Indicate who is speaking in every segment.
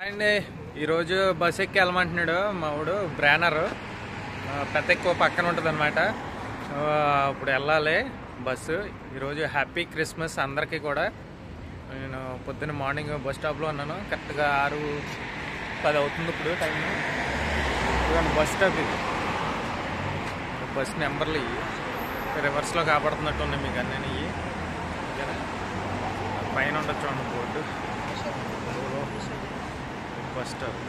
Speaker 1: అండి ఈరోజు బస్ ఎక్కి వెళ్ళమంటున్నాడు మా వాడు బ్రానర్ పెద్ద ఎక్కువ పక్కన ఉంటుంది అనమాట. ఇప్పుడు వెళ్ళాలి బస్సు. ఈరోజు హ్యాపీ క్రిస్మస్ అందరికీ కూడా. నేను పొద్దున్న మార్నింగ్ బస్ స్టాప్లో ఉన్నాను. కరెక్ట్గా 6:10 అవుతుంది ఇప్పుడు టైం. బస్ స్టాప్ ఇది. బస్ నెంబర్లు ఇవి రివర్స్లో కాపాడుతున్నట్టు ఉన్నాయి మీకు అన్నీ ఇవి. పైన ఉండొచ్చు చూడండి బోర్డు. బస్ స్టాప్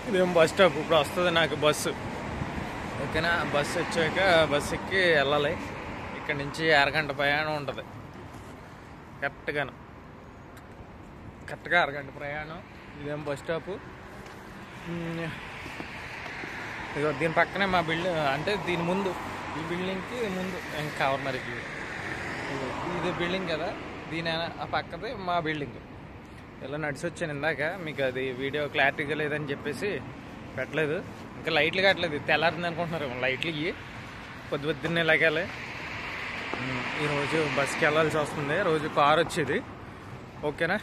Speaker 1: ఇదేం బస్ స్టాప్. ఇప్పుడు వస్తుంది నాకు బస్సు. ఓకేనా, బస్సు వచ్చాక బస్సు ఎక్కి వెళ్ళాలి. ఇక్కడి నుంచి అరగంట ప్రయాణం ఉంటుంది. కరెక్ట్గా అరగంట ప్రయాణం. ఇదేం బస్ స్టాపు. ఇదిగో దీని పక్కనే మా బిల్డింగ్, అంటే దీని ముందు ఈ బిల్డింగ్కి ముందు ఇంకా కార్నర్కి ఇది బిల్డింగ్ కదా, దీని ఆ పక్కది మా బిల్డింగ్. ఇలా నడిచి వచ్చాను ఇందాక. మీకు అది వీడియో క్లారిటీగా లేదని చెప్పేసి పెట్టలేదు. ఇంకా లైట్లు కట్టలేదు, తెల్లారింది అనుకుంటున్నారు. లైట్లు ఇవి పొద్దున్నే లగాలి. ఈరోజు బస్కి వెళ్ళాల్సి వస్తుంది. రోజు కారు వచ్చేది. ఓకేనా,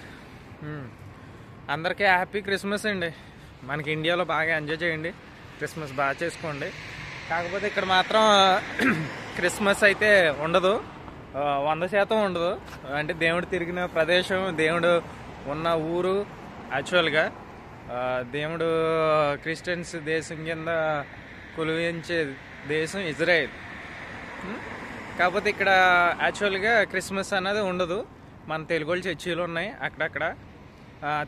Speaker 1: అందరికీ హ్యాపీ క్రిస్మస్ అండి. మనకి ఇండియాలో బాగా ఎంజాయ్ చేయండి, క్రిస్మస్ బాగా చేసుకోండి. కాకపోతే ఇక్కడ మాత్రం క్రిస్మస్ అయితే ఉండదు, 100% ఉండదు. అంటే దేవుడు తిరిగిన ప్రదేశం, దేవుడు ఉన్న ఊరు, యాక్చువల్గా దేవుడు క్రిస్టియన్స్ దేశం కింద కొలువించే దేశం ఇజ్రాయెల్. కాకపోతే ఇక్కడ యాక్చువల్గా క్రిస్మస్ అన్నది ఉండదు. మన తెలుగు వాళ్ళ చర్చీలు ఉన్నాయి అక్కడక్కడ.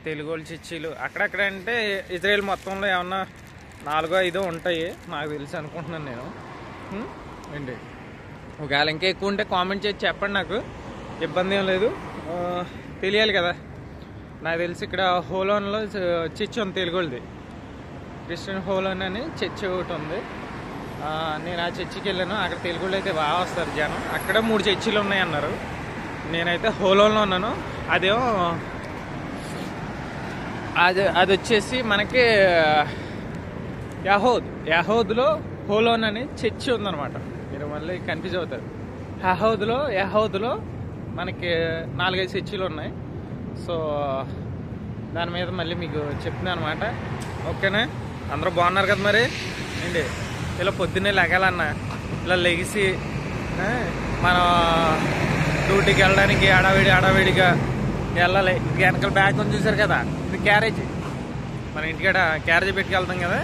Speaker 1: తెలుగు వాళ్ళ చర్చీలు అక్కడక్కడ అంటే ఇజ్రాయెల్ మొత్తంలో ఏమన్నా 4-5 ఉంటాయి నాకు తెలిసి అనుకుంటున్నాను నేను. ఏంటి ఒకవేళ ఇంకా ఎక్కువ ఉంటే కామెంట్ చేసి చెప్పండి, నాకు ఇబ్బంది ఏం లేదు. తెలియాలి కదా. నాకు తెలిసి ఇక్కడ హోలోన్లో చర్చ్ ఉంది తెలుగు వాళ్ళది, క్రిస్టియన్ హోలోన్ అని చర్చ్ ఒకటి ఉంది. నేను ఆ చర్చికి వెళ్ళాను. అక్కడ తెలుగు వాళ్ళు అయితే బాగా వస్తారు జనం. అక్కడ 3 చర్చిలు ఉన్నాయన్నారు. నేనైతే హోలోన్లో ఉన్నాను. అదేమో అది వచ్చేసి మనకి యహూద్లో హోలోన్ అని చర్చి ఉందన్నమాట. మీరు మళ్ళీ కన్ఫ్యూజ్ అవుతారు. యహూద్లో మనకి 4-5 చర్చిలు ఉన్నాయి. సో దాని మీద మళ్ళీ మీకు చెప్తున్నాను అనమాట. ఓకేనా, అందరూ బాగున్నారు కదా మరి అండి. ఇలా పొద్దున్నే లెగాలన్న, ఇలా లెగిసి మనం డ్యూటీకి వెళ్ళడానికి హడావిడిగా వెళ్ళాలి. ఇది వెనకాల బ్యాగ్ ఉంది చూసారు కదా, ఇది క్యారేజ్. మన ఇంటికాడ క్యారేజ్ పెట్టుకెళ్తాం కదా,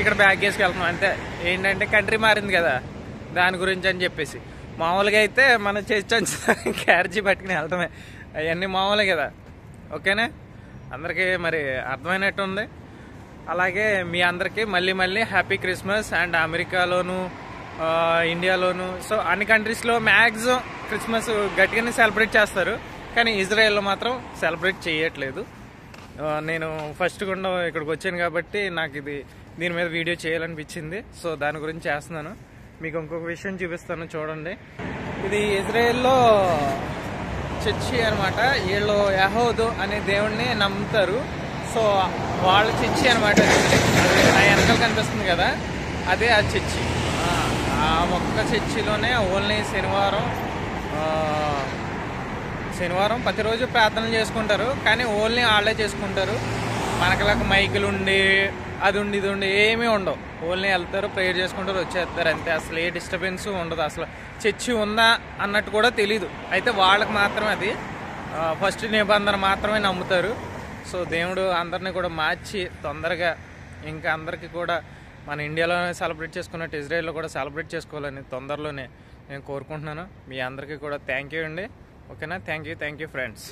Speaker 1: ఇక్కడ బ్యాగ్ వేసుకెళ్తాం అంతే. ఏంటంటే కంట్రీ మారింది కదా, దాని గురించి అని చెప్పేసి. మామూలుగా అయితే మనం చేసి క్యారేజీ పట్టుకుని వెళ్తామే, అవన్నీ మామూలే కదా. ఓకేనా, అందరికీ మరి అర్థమైనట్టు ఉంది. అలాగే మీ అందరికీ మళ్ళీ హ్యాపీ క్రిస్మస్. అండ్ అమెరికాలోను, ఇండియాలోను, సో అన్ని కంట్రీస్లో మ్యాక్సిమం క్రిస్మస్ గట్టిగానే సెలబ్రేట్ చేస్తారు. కానీ ఇజ్రాయెల్లో మాత్రం సెలబ్రేట్ చేయట్లేదు. నేను ఫస్ట్ గుండా ఇక్కడికి వచ్చాను కాబట్టి నాకు దీని మీద వీడియో చేయాలనిపించింది. సో దాని గురించి చేస్తున్నాను. మీకు ఇంకొక విషయం చూపిస్తాను చూడండి. ఇది ఇజ్రాయెల్లో చర్చి అనమాట. వీళ్ళు యెహోవా అనే దేవుణ్ణి నమ్ముతారు. సో వాళ్ళ చర్చి అనమాట. ఆ వెనకాల కనిపిస్తుంది కదా, అదే ఆ చర్చి. ఆ ఒక్క చర్చిలోనే ఓన్లీ శనివారం ప్రతిరోజు ప్రార్థనలు చేసుకుంటారు. కానీ ఓన్లీ వాళ్ళే చేసుకుంటారు. మనకలాగా మైకులు ఉండి అది ఉండి ఇది ఉండి ఏమీ ఉండవు. ఓన్లీ వెళ్తారు, ప్రేయర్ చేసుకుంటారు, వచ్చేస్తారు అంతే. అసలు ఏ డిస్టర్బెన్స్ ఉండదు. అసలు చర్చి ఉందా అన్నట్టు కూడా తెలీదు. అయితే వాళ్ళకి మాత్రమే అది ఫస్ట్ నిబంధన మాత్రమే నమ్ముతారు. సో దేవుడు అందరినీ కూడా మార్చి తొందరగా ఇంకా అందరికీ కూడా మన ఇండియాలోనే సెలబ్రేట్ చేసుకున్నట్టు ఇజ్రాయెల్లో కూడా సెలబ్రేట్ చేసుకోవాలని తొందరలోనే నేను కోరుకుంటున్నాను. మీ అందరికీ కూడా థ్యాంక్ యూ అండి. ఓకేనా, థ్యాంక్ యూ ఫ్రెండ్స్.